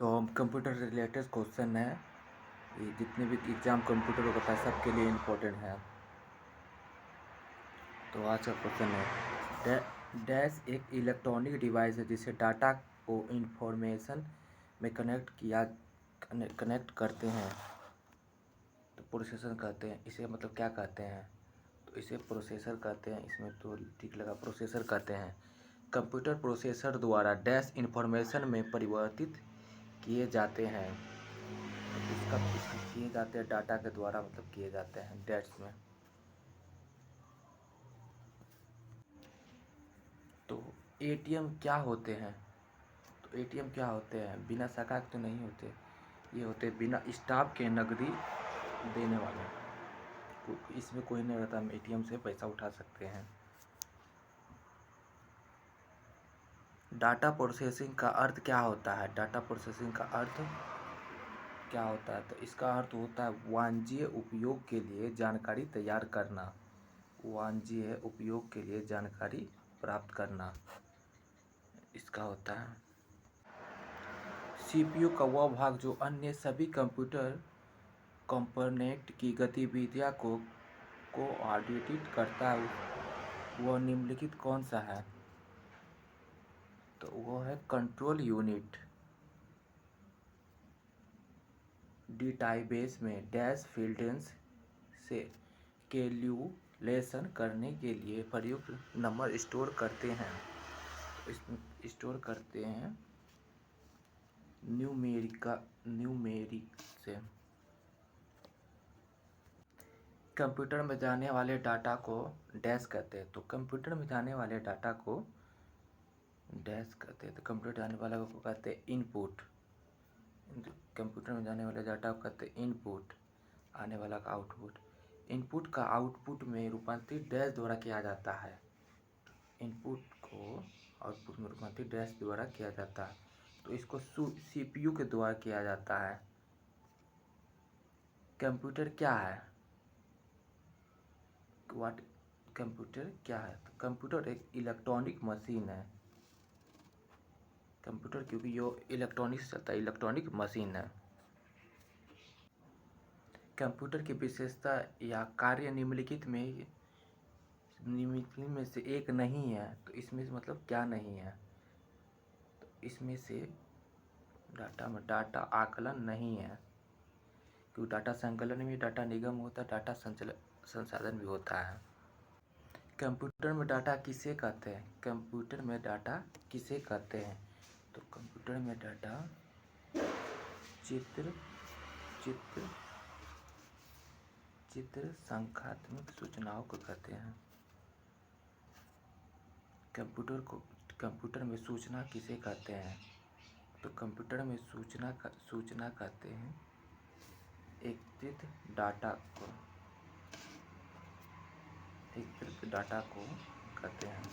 तो हम computer related question है। ये जितने भी एग्ज़ाम कंप्यूटर होता है सबके लिए इम्पोर्टेंट है। तो आज का क्वेश्चन है डैश एक इलेक्ट्रॉनिक डिवाइस है जिसे डाटा को इंफॉर्मेशन में कनेक्ट करते हैं तो प्रोसेसर कहते हैं। इसे मतलब क्या कहते हैं? तो इसे प्रोसेसर कहते हैं। इसमें तो ठीक लगा, प्रोसेसर कहते हैं। कंप्यूटर प्रोसेसर द्वारा डैश इंफॉर्मेशन में परिवर्तित किए जाते हैं। इसका किए जाते हैं डाटा के द्वारा, मतलब किए जाते हैं डैश में। तो एटीएम क्या होते हैं? तो एटीएम क्या होते हैं? बिना शाखा के तो नहीं होते। ये होते बिना स्टाफ के नकदी देने वाले। इसमें कोई नहीं रहता, हम एटीएम से पैसा उठा सकते हैं। डाटा प्रोसेसिंग का अर्थ क्या होता है? डाटा प्रोसेसिंग का अर्थ क्या होता है? तो इसका अर्थ होता है वाणिज्यिक उपयोग के लिए जानकारी तैयार करना। वाणिज्यिक उपयोग के लिए जानकारी प्राप्त करना इसका होता है। सीपीयू का वह भाग जो अन्य सभी कंप्यूटर कंपोनेंट की गतिविधियां को कोऑर्डिनेट करता है, वह निम्नलिखित कौन सा है? तो वो है कंट्रोल यूनिट। डेटाबेस में डैश फील्ड्स से कैलकुलेशन करने के लिए प्रयुक्त नंबर स्टोर करते हैं। स्टोर करते हैं न्यूमेरिक से। कंप्यूटर में जाने वाले डाटा को डैश कहते हैं। तो कंप्यूटर में जाने वाले डाटा को डैश कहते हैं। तो कंप्यूटर जाने वाले को कहते हैं इनपुट। कंप्यूटर में जाने वाले डाटा को कहते हैं इनपुट, आने वाला का आउटपुट। इनपुट का आउटपुट में रूपांतरित डैश द्वारा किया जाता है। इनपुट को आउटपुट में रूपांतरित डैश द्वारा किया जाता है। तो इसको सीपीयू के द्वारा किया जाता है। कंप्यूटर क्या है? व्हाट कंप्यूटर क्या है? तो कंप्यूटर एक इलेक्ट्रॉनिक मशीन है। कंप्यूटर क्योंकि ये इलेक्ट्रॉनिक से चलता है, इलेक्ट्रॉनिक मशीन है। कंप्यूटर की विशेषता या कार्य निम्नलिखित में से एक नहीं है। तो इसमें से मतलब क्या नहीं है? तो इसमें से डाटा आकलन नहीं है, क्योंकि डाटा संकलन में डाटा निगम होता है, डाटा संसाधन भी होता है। कंप्यूटर में डाटा किसे कहते हैं? कंप्यूटर में डाटा किसे कहते हैं? तो कंप्यूटर में डाटा चित्र संख्यात्मक सूचनाओं को कहते हैं। कंप्यूटर में सूचना किसे कहते हैं? तो कंप्यूटर में सूचना कहते हैं एकत्रित डाटा को कहते हैं।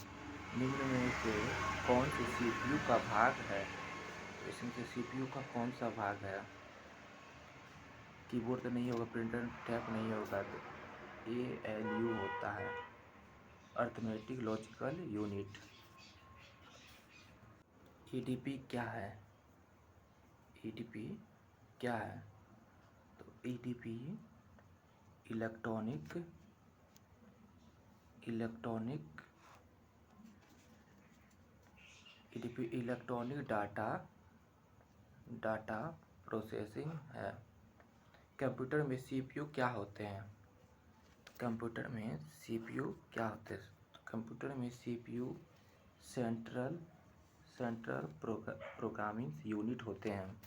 निम्न में से कौन सी सीपीयू का भाग है? तो इसमें से सीपीयू का कौन सा भाग है? कीबोर्ड तो नहीं होगा, प्रिंटर टैप नहीं होगा, तो एएलयू होता है, अर्थमेटिक लॉजिकल यूनिट। ईडीपी क्या है? ईडीपी क्या है? तो ईडीपी इलेक्ट्रॉनिक डाटा प्रोसेसिंग है। कंप्यूटर में सीपीयू क्या होते हैं? कंप्यूटर में सीपीयू क्या होते हैं? कंप्यूटर में सीपीयू सेंट्रल प्रोग्रामिंग यूनिट होते हैं।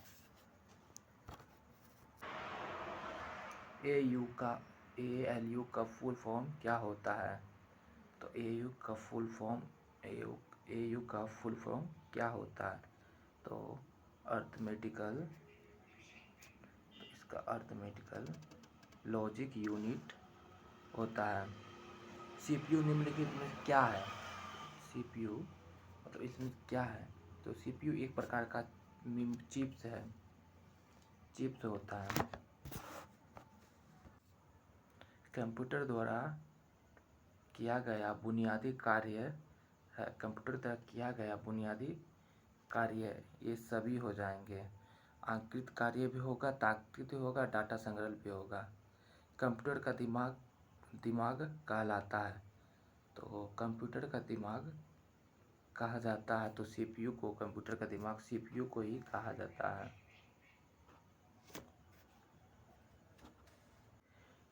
एएलयू का फुल फॉर्म क्या होता है? तो एयू का फुल फॉर्म क्या होता है? तो इसका अर्थमेटिकल लॉजिक यूनिट होता है। सीपीयू निम्नलिखित में क्या है? सीपीयू मतलब इसमें क्या है? तो सीपीयू एक प्रकार का चिप्स होता है। कंप्यूटर द्वारा किया गया बुनियादी कार्य है। कंप्यूटर द्वारा किया गया बुनियादी कार्य ये सभी हो जाएंगे। आंतरिक कार्य भी होगा, तार्किक भी होगा, डाटा संग्रह भी होगा। कंप्यूटर का दिमाग कहलाता है। तो कंप्यूटर का दिमाग कहा जाता है, तो सीपीयू को, कंप्यूटर का दिमाग सीपीयू को ही कहा जाता है।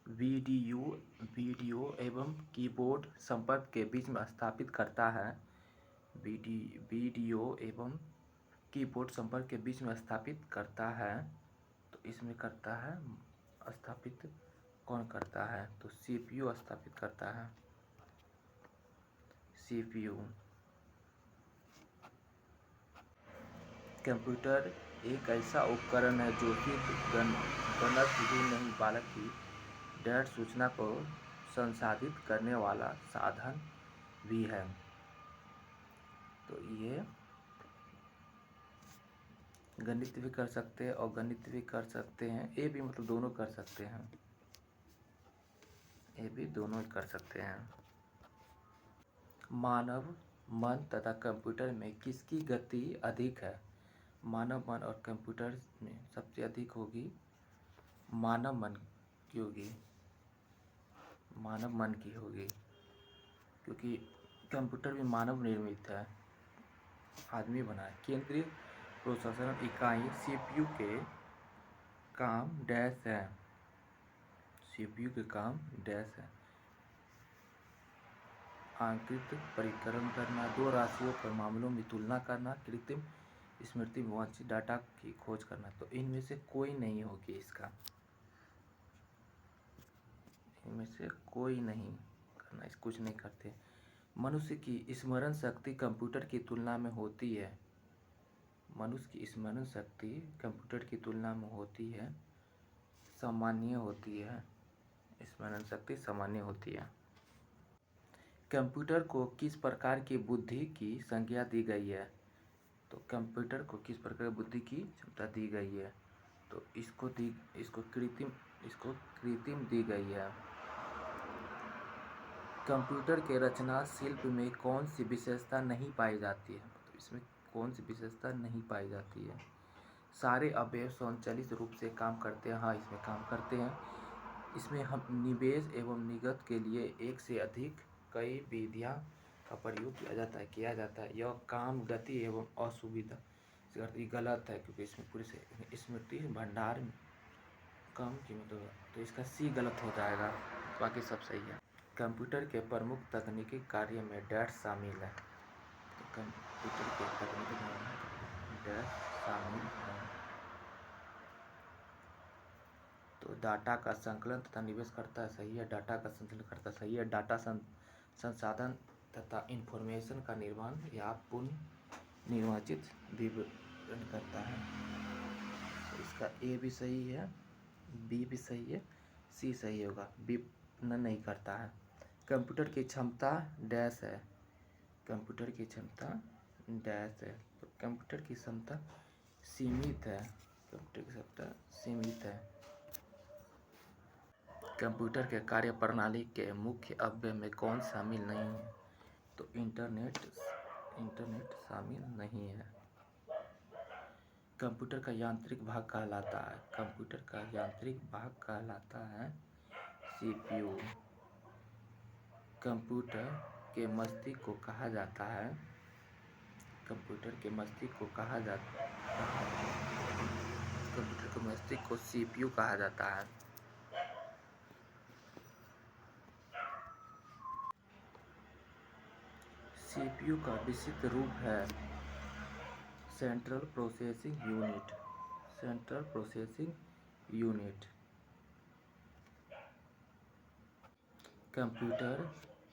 वीडियो एवं कीबोर्ड संपर्क के बीच में स्थापित करता है। वीडियो एवं कीबोर्ड संपर्क के बीच में स्थापित करता है। तो इसमें करता है स्थापित कौन करता है? तो सीपीयू स्थापित करता है। सीपीयू। कंप्यूटर एक ऐसा उपकरण है जो सिर्फ गणक ही नहीं बल्कि डेटा सूचना को संसाधित करने वाला साधन भी है। तो ये गणित भी कर सकते हैं और गणित भी कर सकते हैं, ये भी मतलब दोनों कर सकते हैं, ये भी दोनों कर सकते हैं। मानव मन तथा कंप्यूटर में किसकी गति अधिक है? मानव मन और कंप्यूटर में सबसे अधिक होगी मानव मन की होगी, मानव मन की होगी, क्योंकि कंप्यूटर भी मानव निर्मित है, आदमी बना है। केंद्रीय प्रोसेसर इकाई सीपीयू के काम डैश है। सीपीयू के काम डैश है। आंतरिक परिक्रम करना, दो राशियों पर मामलों में तुलना करना, कृत्रिम स्मृति में वांछित डाटा की खोज करना। तो इनमें से कोई नहीं होगी इसका, इनमें से कोई नहीं करना, इस कुछ नहीं करते। मनुष्य की स्मरण शक्ति कंप्यूटर की तुलना में होती है। मनुष्य की स्मरण शक्ति कंप्यूटर की तुलना में होती है, सामान्य होती है। स्मरण शक्ति सामान्य होती है। कंप्यूटर को किस प्रकार की बुद्धि की संज्ञा दी गई है? तो कंप्यूटर को किस प्रकार की बुद्धि की क्षमता दी गई है? तो इसको कृत्रिम दी गई है। कंप्यूटर के रचना शिल्प में कौन सी विशेषता नहीं पाई जाती है? तो इसमें कौन सी विशेषता नहीं पाई जाती है? सारे अवयव स्वचालित रूप से काम करते हैं। हाँ, इसमें काम करते हैं। इसमें हम निवेश एवं निर्गत के लिए एक से अधिक कई विधियां का प्रयोग किया जाता है। यह काम गति एवं असुविधा से गलत है, क्योंकि इसमें पूरी स्मृति भंडार कम कीमत होगा, तो इसका सी गलत हो जाएगा, बाकी सब सही है। कंप्यूटर के प्रमुख तकनीकी कार्य में डैश शामिल है। तो कंप्यूटर के तकनीकी कार्य में डैश शामिल है। तो डाटा का संकलन तथा निवेश करता है, सही है। डाटा का संकलन करता, सही है। डाटा संसाधन तथा इंफॉर्मेशन का निर्माण या पुनः निर्वाचित विवरण करता है। तो इसका ए भी सही है, बी भी सही है, सी सही होगा, बी नहीं करता है। कंप्यूटर की क्षमता डैश है। कंप्यूटर की क्षमता डैश है। तो कंप्यूटर की क्षमता सीमित है। कंप्यूटर की क्षमता सीमित है। कंप्यूटर के कार्य प्रणाली के मुख्य अवयव में कौन शामिल नहीं है? तो इंटरनेट शामिल नहीं है। कंप्यूटर का यांत्रिक भाग कहलाता है। कंप्यूटर का यांत्रिक भाग कहलाता है सीपीयू। कंप्यूटर के मस्तिष्क को कहा जाता है, कंप्यूटर के मस्तिष्क को कहा जाता है, कंप्यूटर के मस्तिष्क को सीपीयू कहा जाता है। सीपीयू का विशिष्ट रूप है central processing unit. Central processing unit.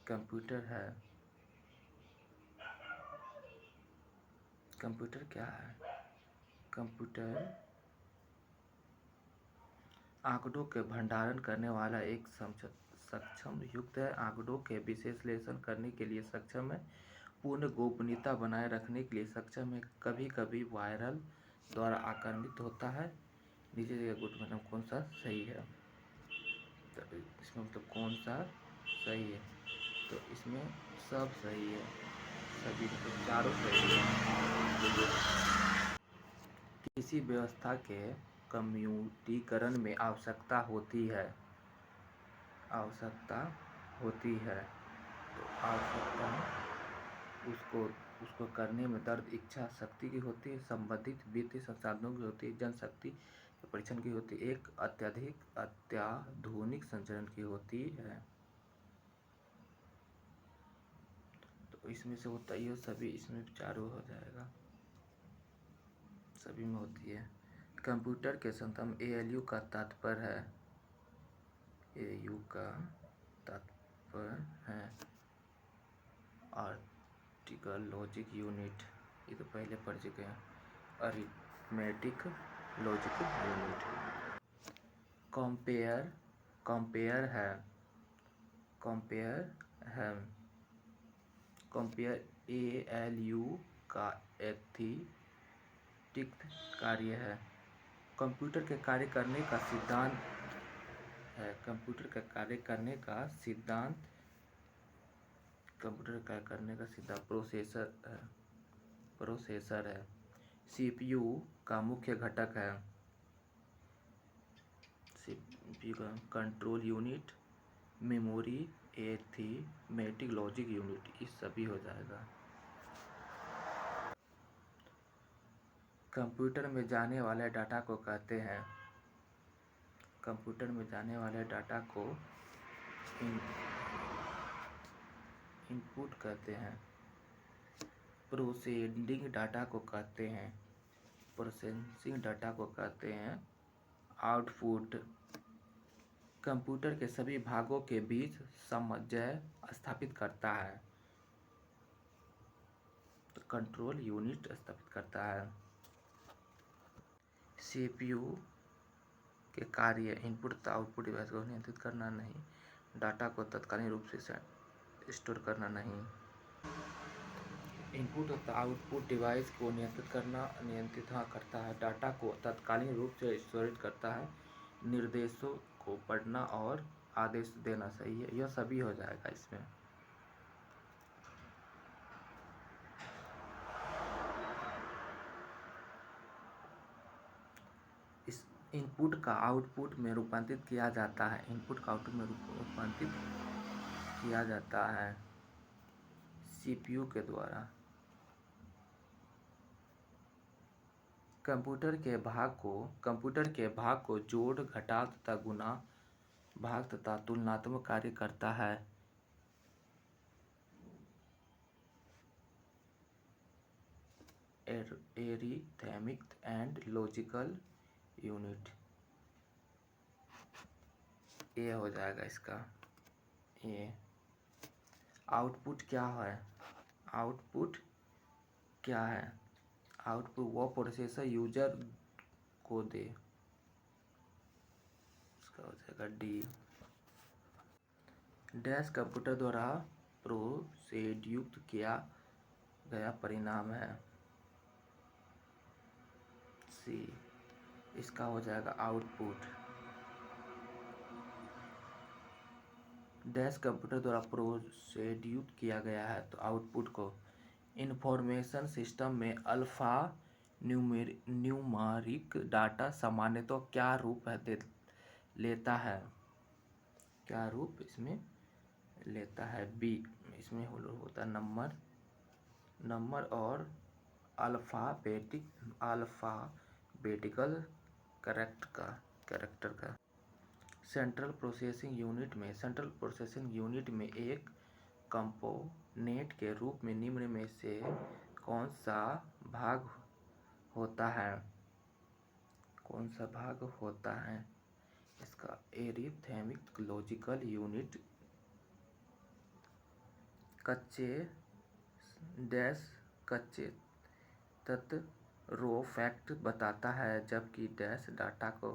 Computer है। कंप्यूटर क्या है? कंप्यूटर आंकड़ों के भंडारण करने वाला एक सक्षम युक्त है। आंकड़ों के विश्लेषण करने के लिए सक्षम है। पूर्ण गोपनीयता बनाए रखने के लिए सक्षम है। कभी कभी वायरल द्वारा आक्रामित होता है। नीचे जगह गुट मतलब कौन सा सही है? तो इसमें मतलब कौन सा सही है? तो इसमें सब सही है, सभी तो चारों सही है। किसी व्यवस्था के कम्प्यूटरीकरण में आवश्यकता होती है तो आवश्यकता उसको उसको करने में दर्द इच्छा शक्ति की होती है, संबंधित वित्तीय संसाधनों की होती है, जनशक्ति के परीक्षण की होती है, एक अत्याधुनिक संचरण की होती है। तो इसमें से होता है, ये सभी इसमें चारों हो जाएगा, सभी में होती है। कंप्यूटर के संदर्भ में एएलयू का तात्पर्य है, एयू का तात्पर्य है आर्टिकल लॉजिक यूनिट, ये तो पहले पढ़ चुके हैं। Arithmetic logic unit. Compare compare है कंपेयर एएलयू का एथिटिक कार्य है। कंप्यूटर के कार्य करने का सिद्धांत है। कंप्यूटर का कार्य करने का सिद्धांत प्रोसेसर है। सीपीयू का मुख्य घटक है। सीपीयू का control unit, memory, arithmetic logic unit, ये सभी हो जाएगा। कंप्यूटर में जाने वाले डाटा को कहते हैं, कंप्यूटर में जाने वाले डाटा को इनपुट कहते हैं। प्रोसेसिंग डाटा को कहते हैं, प्रोसेसिंग डाटा को कहते हैं आउटपुट। कंप्यूटर के सभी भागों के बीच समन्वय स्थापित करता है, तो कंट्रोल यूनिट स्थापित करता है। सीपीयू के कार्य इनपुट तथा आउटपुट डिवाइस को नियंत्रित करना नहीं, डाटा को तत्कालीन रूप से स्टोर करना नहीं। इनपुट तथा आउटपुट डिवाइस को नियंत्रित करता है, डाटा को तत्कालीन रूप से स्टोरेज करता है, निर्देशों को पढ़ना और आदेश देना सही है, यह सभी हो जाएगा इसमें। इस इनपुट का आउटपुट में रूपांतरित किया जाता है, इनपुट का आउटपुट में रूपांतरित किया जाता है सीपीयू के द्वारा। कंप्यूटर के भाग को जोड़, घटाव तथा गुणा, भाग तथा तुलनात्मक कार्य करता है। एरिथमेटिक एंड लॉजिकल यूनिट, ये हो जाएगा इसका। ये आउटपुट क्या है? आउटपुट वो प्रोसेसर यूजर को दे, इसका हो जाएगा डी। डैश कंप्यूटर द्वारा प्रोड्यूस किया गया परिणाम है। सी, इसका हो जाएगा आउटपुट। डैश कंप्यूटर द्वारा प्रोड्यूस किया गया है, तो आउटपुट को इंफॉर्मेशन सिस्टम में अल्फा न्यूमेरिक डाटा सामान्यतः क्या रूप लेता है? क्या रूप इसमें लेता है? बी, इसमें होता है नंबर और अल्फाबेटिकल कैरेक्टर का। सेंट्रल प्रोसेसिंग यूनिट में एक कंपोनेंट के रूप में निम्न में से कौन सा भाग होता है? इसका एरिथमेटिक लॉजिकल यूनिट कच्चे तत्व रो फैक्ट बताता है, जबकि डैश डाटा को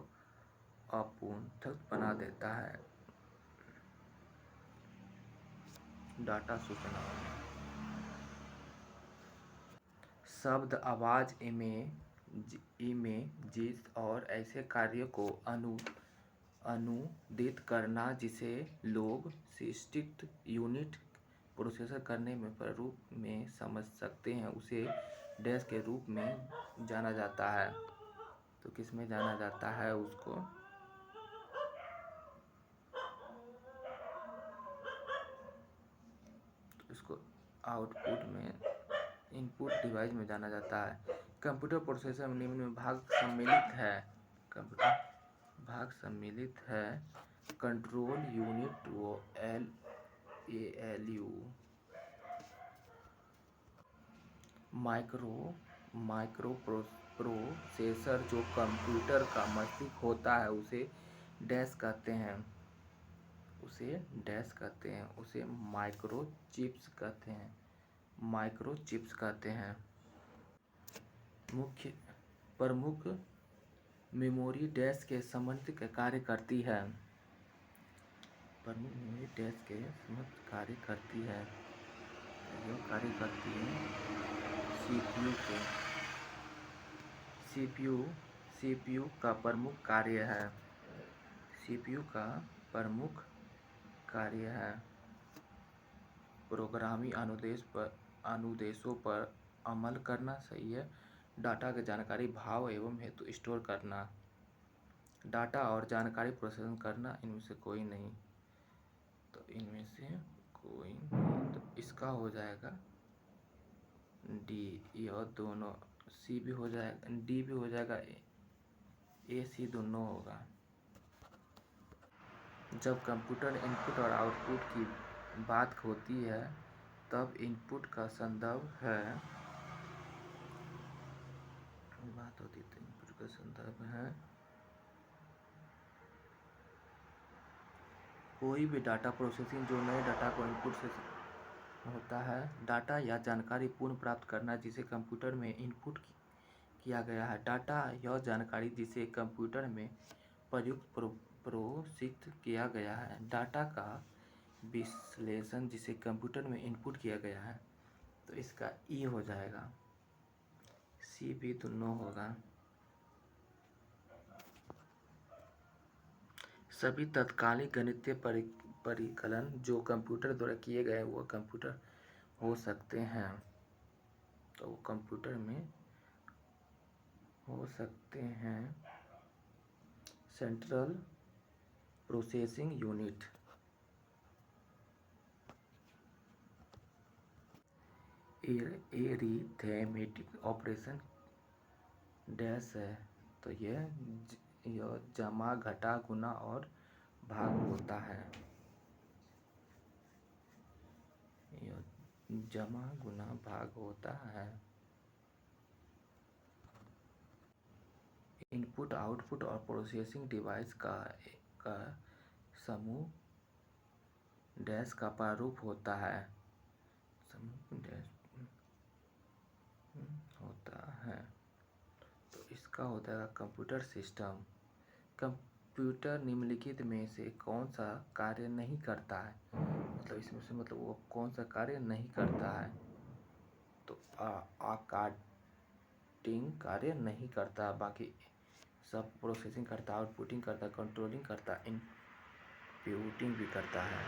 अपूर्णांक बना देता है। डाटा सूचना, शब्द, आवाज, इमेजेस और ऐसे कार्यों को अनुदित करना जिसे लोग सिस्टम यूनिट प्रोसेस करने में रूप में समझ सकते हैं, उसे डैश के रूप में जाना जाता है। तो किस में जाना जाता है उसको इसको आउटपुट में इनपुट डिवाइस में जाना जाता है। कंप्यूटर प्रोसेसर में निम्न में भाग सम्मिलित है। कंप्यूटर भाग सम्मिलित है। कंट्रोल यूनिट वो ALU। माइक्रो प्रोसेसर जो कंप्यूटर का मस्तिष्क होता है उसे डैश कहते हैं। उसे माइक्रो चिप्स कहते हैं। मुख्य प्रमुख मेमोरी डैश के संबंधित कार्य करती है। प्रमुख मेमोरी डैश के संबंधित कार्य करती है। यह कार्य करती है सीपीयू का प्रमुख कार्य है प्रोग्रामी अनुदेशों पर अमल करना, सही है। डाटा की जानकारी, भाव एवं हेतु स्टोर करना, डाटा और जानकारी प्रोसेसिंग करना, इनमें से कोई नहीं। तो इसका हो जाएगा डी। यह दोनों सी भी हो जाएगा, डी भी हो जाएगा, ए सी दोनों होगा। जब कंप्यूटर इनपुट और आउटपुट की बात होती है तब इनपुट का संदर्भ है कोई भी डाटा प्रोसेसिंग जो नए डाटा को इनपुट से होता है। डाटा या जानकारी पुनः प्राप्त करना जिसे कंप्यूटर में इनपुट किया गया है। डाटा यह जानकारी जिसे कंप्यूटर में प्रयुक्त प्रोसेसित किया गया है। डाटा का विश्लेषण जिसे कंप्यूटर में इनपुट किया गया है। तो इसका ई हो जाएगा, सी भी दोनों होगा। सभी तत्कालिक गणितीय परिकलन जो कंप्यूटर द्वारा किए गए वो कंप्यूटर हो सकते हैं। तो वो कंप्यूटर में हो सकते हैं। Central processing unit, arithmetic operation dash है। तो यह जमा, घटा, गुना और भाग होता है। यह जमा, गुना, भाग होता है। इनपुट, आउटपुट और प्रोसेसिंग डिवाइस का समूह डैश का प्रारूप होता है। समूह डैश होता है। तो इसका होता है कंप्यूटर सिस्टम। कंप्यूटर निम्नलिखित में से कौन सा कार्य नहीं करता है? मतलब इसमें से वो कौन सा कार्य नहीं करता है? तो आकाटिंग कार्य नहीं करता, बाकी सब प्रोसेसिंग करता, आउटपुटिंग करता, कंट्रोलिंग करता, इनपुटिंग भी करता है।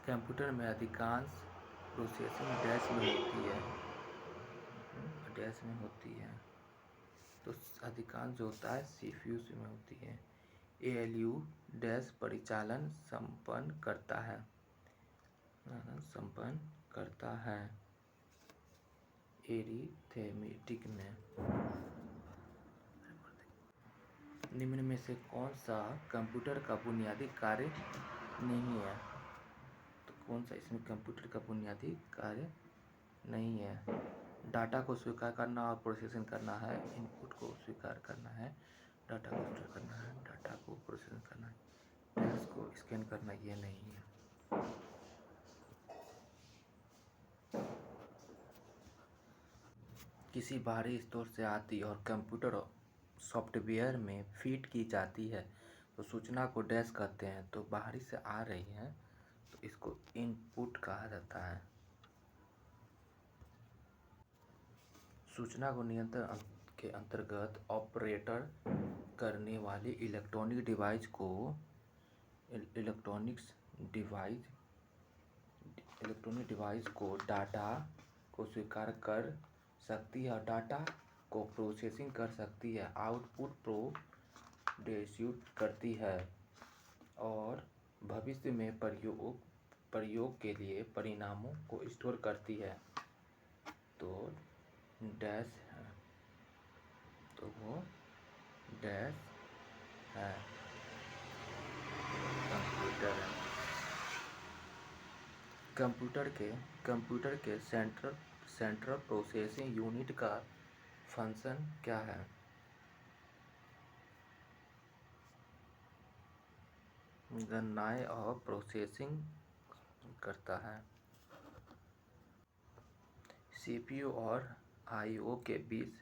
कंप्यूटर में अधिकांश प्रोसेसिंग डैश में होती है। तो अधिकांश जो होता है सीपीयू में होती है। ALU डैश परिचालन संपन्न करता है एरिथमेटिक में। निम्न में से कौन सा कंप्यूटर का बुनियादी कार्य नहीं है? तो कौन सा इसमें कंप्यूटर का बुनियादी कार्य नहीं है? डाटा को स्वीकार करना और प्रोसेसिंग करना है। इनपुट को स्वीकार करना है, डाटा को स्टोर करना है, डाटा को प्रोसेसिंग करना है, टेक्स्ट को स्कैन करना, ये नहीं है। किसी बाहरी स्रोत से आती और कंप्यूटर सॉफ्टवेयर में फीड की जाती है तो सूचना को डैश कहते हैं। तो बाहरी से आ रही है तो इसको इनपुट कहा जाता है। सूचना को नियंत्रण के अंतर्गत ऑपरेटर करने वाली इलेक्ट्रॉनिक डिवाइस को डाटा को स्वीकार कर सकती है और डाटा को प्रोसेसिंग कर सकती है, आउटपुट प्रोड्यूस करती है और भविष्य में प्रयोग के लिए परिणामों को स्टोर करती है। तो डैश है, तो वो डैश है कंप्यूटर है। कंप्यूटर के सेंट्रल प्रोसेसिंग यूनिट का फंक्शन क्या है? गणनाएं और प्रोसेसिंग करता है। सीपीयू और आईओ के बीच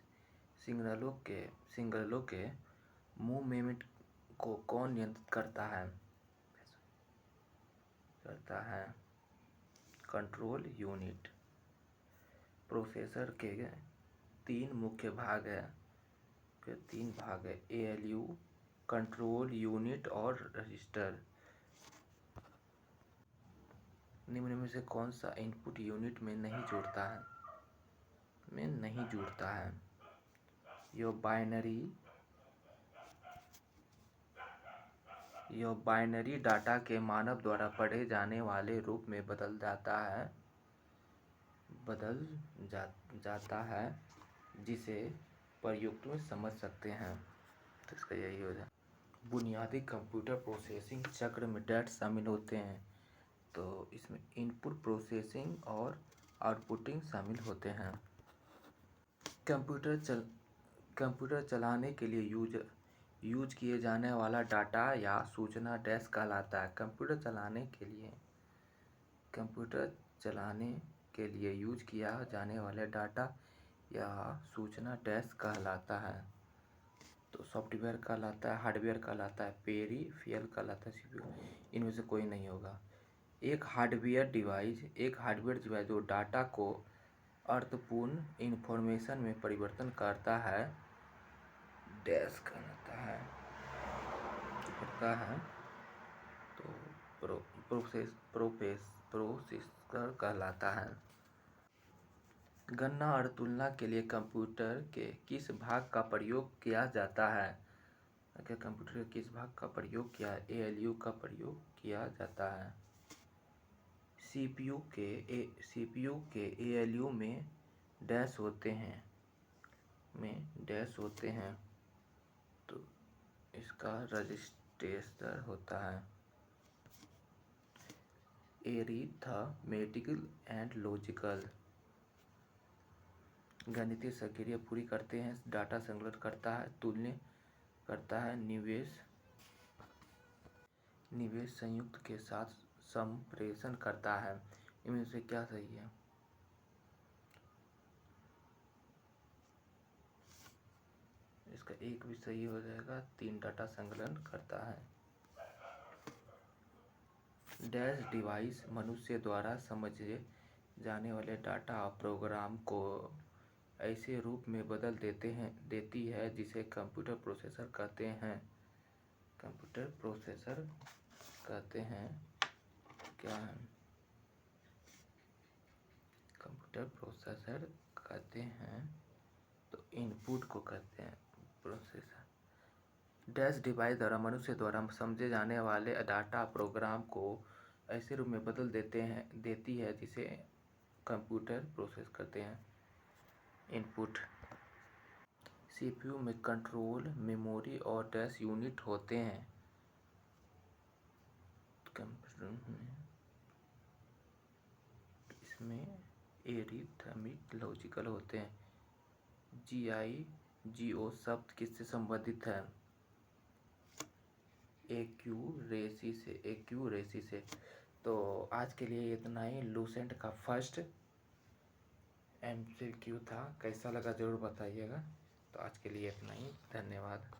सिग्नलों के मूवमेंट को कौन नियंत्रित करता है? Control unit. प्रोसेसर के तीन मुख्य भाग है, एएलयू, कंट्रोल यूनिट और रजिस्टर। निम्न में से कौन सा इनपुट यूनिट में नहीं जुड़ता है? यो बाइनरी डाटा के मानव द्वारा पढ़े जाने वाले रूप में बदल जाता है जिसे प्रयुक्त में समझ सकते हैं। तो इसका यही हो जाए। बुनियादी कंप्यूटर प्रोसेसिंग चक्र में डेटा शामिल होते हैं। तो इसमें इनपुट प्रोसेसिंग और आउटपुटिंग शामिल होते हैं। कंप्यूटर चलाने के लिए यूज किए जाने वाला डाटा या सूचना डैश कहलाता है। कंप्यूटर चलाने के लिए यूज किया जाने वाला डाटा या सूचना डैश कहलाता है। तो सॉफ्टवेयर कहलाता है, हार्डवेयर कहलाता है, पेरिफेरल कहलाता है, सीपीयू। इनमें से कोई नहीं होगा। एक हार्डवेयर डिवाइस जो डाटा को अर्थपूर्ण इंफॉर्मेशन में परिवर्तन करता है डैश कहलाता है। तो प्रोसेसर कहलाता है। गणना और तुलना के लिए कंप्यूटर के किस भाग का प्रयोग किया जाता है? कंप्यूटर के किस भाग का प्रयोग एएलयू का प्रयोग किया जाता है। सीपीयू के एएलयू में डैश होते हैं। तो इसका रजिस्टर होता है। एरिथमेटिकल एंड लॉजिकल गणितीय प्रक्रिया पूरी करते हैं। डाटा संकलन करता है, तुलना करता है, निवेश संयुक्त के साथ संप्रेषण करता है। इनमें से क्या सही है? इसका एक भी सही हो जाएगा। 3 डाटा संकलन करता है। डैश डिवाइस मनुष्य द्वारा समझे जाने वाले डाटा और प्रोग्राम को ऐसे रूप में बदल देती है जिसे कंप्यूटर प्रोसेसर कहते हैं। क्या है? कंप्यूटर प्रोसेसर कहते हैं। तो इनपुट को कहते हैं प्रोसेसर। डैश डिवाइस द्वारा मनुष्य द्वारा समझे जाने वाले डाटा प्रोग्राम को ऐसे रूप में बदल देती है जिसे कंप्यूटर प्रोसेस करते हैं। इनपुट। सीपीयू में कंट्रोल, मेमोरी और डैश यूनिट होते हैं। कंप्यूटर में इसमें एरिथमेटिक लॉजिकल होते हैं। GIGO शब्द किससे संबंधित है? एक्यूरेसी से। तो आज के लिए इतना ही। लूसेंट का फर्स्ट MCQ था। कैसा लगा ज़रूर बताइएगा। तो आज के लिए इतना ही। धन्यवाद।